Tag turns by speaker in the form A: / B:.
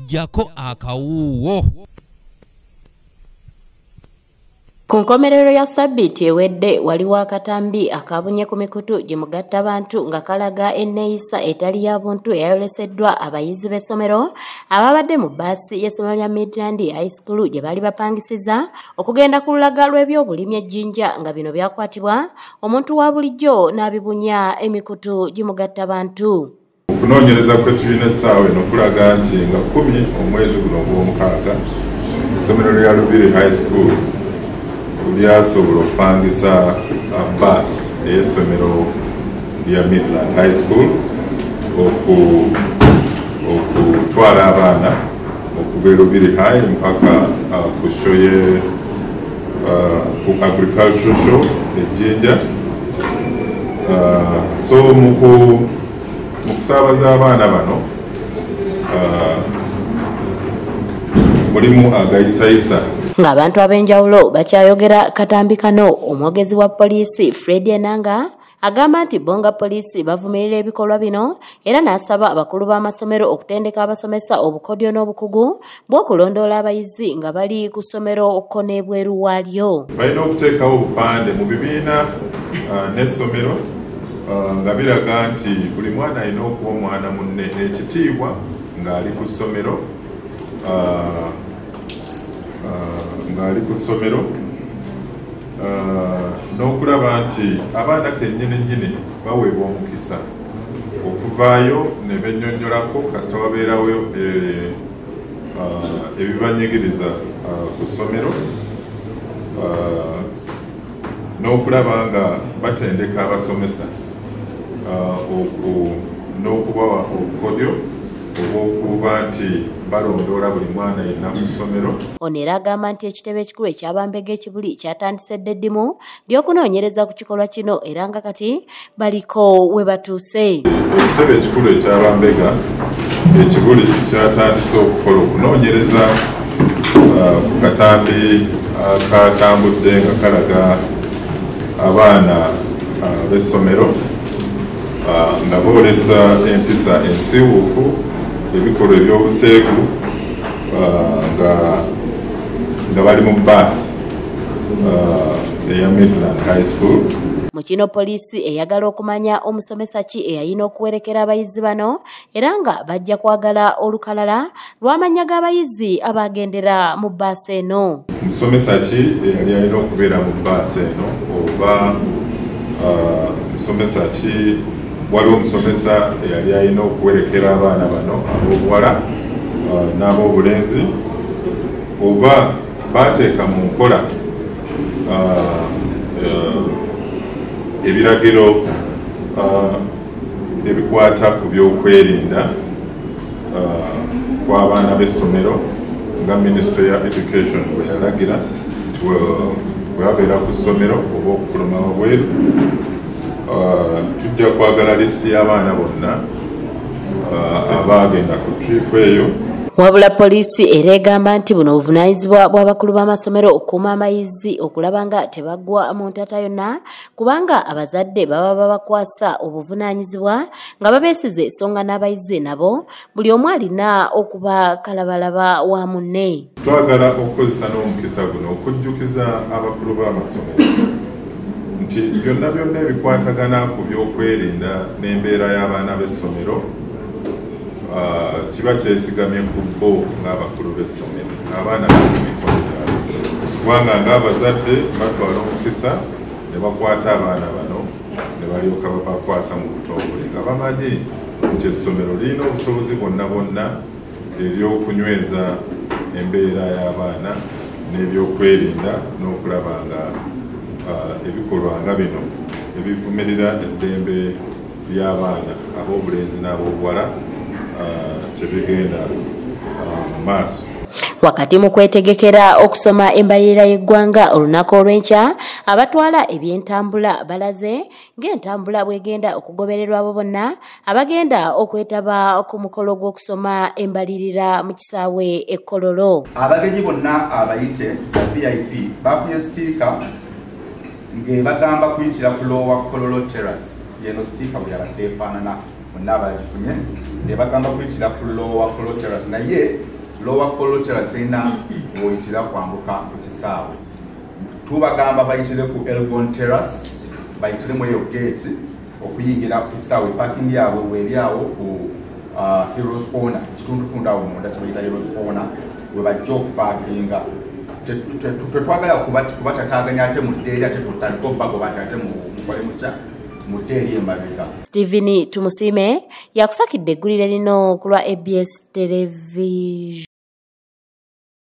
A: jako akawuwo.
B: Ku nkomerero ya Sabbiiti ewedde waliwo akatambi akabunye ku mikutu gye mugatta abantu nga kalaga enneeyisa etali ya buntu eyayoleseddwa abayizi b'essomero ababadde mu bbaasi y'essomero lya Midland High School gye baali bapangisiza okugenda ku lulaga lw'ebyobulimi ejjinja nga bino byakwatibwa omuntu wa bulijjo n'abibunya emikutu gye mugatta abantu.
C: Okunoonyereza kwe tulina essaawa eno kulaga nti nga 10 omwezi guno ogw'omukaaga essomero lya Lubiri High School lyasobola okupangisa bbaasi ey'essomero lya Midland High School okutwala abaana okuva e Lubiri High mpaka ku show ku agricultural show ejjinja. So mu kusaabaza abaana bano mulimu agayisayisa
B: nga abantu ab'enjawulo bakyayogera katambi kano. Omwogezi wa poliisi Fred Enanga agamba nti bonga poliisi bavumirira ebikolwa bino era n'asaba abakulu b'amasomero okutendeka abasomesa obukodyo n'obukugu bw'okulondoola abayizi nga bali ku ssomero ko n'ebweru waalyo.
C: Balina okuteekawo obupande mu bibiina n'essomero nga biraga nti buli mwana alina okuba omwana munne ekitiibwa ng'ali ku ssomero n'okulaba nti abaana kennyini baweebwa omukisa okuvaayo ne bennyonnyolako kasita wabeerawo ebibanyigiriza ku ssomero, n'okulaba nga batendeka abasomesa n'okubawa obukodyo obw'okuba nti balondoola buli mwana yenna ku ssomero.
B: Ono era agamba nti ekitebe ekikulu eky'Abambega ekibuli kyatandise eddimu ly'okunoonyereza ku kikolwa kino era nga kati baliko we batuuse.
C: Ekitebe ekikulu eky'Abambega ekibuli kyatandise okukola okunoonyereza ku katambi akatambudde nga kalaga abaana b'essomero nga boolesa empisa ensiiwuufu ebikolwa ebyobuseegu nga bali mu bbaasi eya Midland High School.
B: Mu kino poliisi eyagala okumanya omusomesa ki eyalina okuwerekera abayizi bano era nga bajja kwagala olukalala lw'amannya g'abayizi abagendera mu bbaasi eno.
C: Omusomesa ki eyali alina okubeera mu bbaasi eno oba musomesa ki waliwo omusomesa eyali alina okuwerekera abaana bano ab'obuwala n'ab'obulenzi oba baateeka mu nkola ebiragiro ebikwata ku by'okwerinda kw'abaana b'essomero nga Ministry ya Education bwe yalagira nti bwe babeera ku ssomero oba okufuluma wabweru tujja kwagala lisiti y'abaana bonna abaagenda ku tripu eyo.
B: Wabula poliisi era egamba nti buno obuvunaanyizibwa bw'abakulu b'amasomero okukuuma abayizi okulaba nga tebagwa mu ntata yonna kubanga abazadde baba babakwasa obuvunaanyizibwa nga babeesize ensonga n'abayizi nabo buli omu alina okuba kalabalaba wa munne.
C: Twagala okukozesa n'omukisa guno okujjukiza abakulu b'amasomero nti byonna ebikwatagana ku by'okwerinda n'embeera y'abaana b'essomero kiba kyesigamye ku bo ng'abakulu b'essomero abaana b'emikono gyabwe kubanga ng'abazadde batwala omukisa ne bakwata abaana bano ne balyoka babakwasa mu butongole nga bamanyi nti essomero lirina obusobozi bwonna ery'okunyweza embeera y'abaana n'ebyokwerinda n'okulaba nga ebikolwa nga bino ebivumirira eddembe ly'abaana ab'obulenzi n'ab'obuwala tebigenda mu maaso.
B: Wakati mu kwetegekera okusoma embalirira y'eggwanga olunaku olw'enkya abatwala ebyentambula balaze ng'entambula bwegenda okugobererwa abo bonna abagenda okwetaba ku mukolo gw'okusoma embalirira mu kisaawe e Kololo.
D: Abagenyi bonna abayite VIP bafunye sitiika ng'ebagamba kuyitira ku Lower Kololo Terrace. Yeno sitiika bwe yabadde efaanana mwenna abagifunye ne bagamba kuyitira ku lower coloterus naye lower coloterus ena bw'oyitira kwambuka ku kisaawe tubagamba bayitire ku Elgon Terrace bayitiremu eyo gate okuyingira ku kisaawe parking yaabwe weeryawo ku Heroes Corner kitundutundu awo munda kibayita Heroes Corner we bajja okupakinga tetwagala kubatataganya ate mu ddeeri ate tutandika obagoba ate mukole mutya mu ddeeri emabega.
B: Stephen Tumusiime yakusakidde eggulire lino ku lwa ABS Television.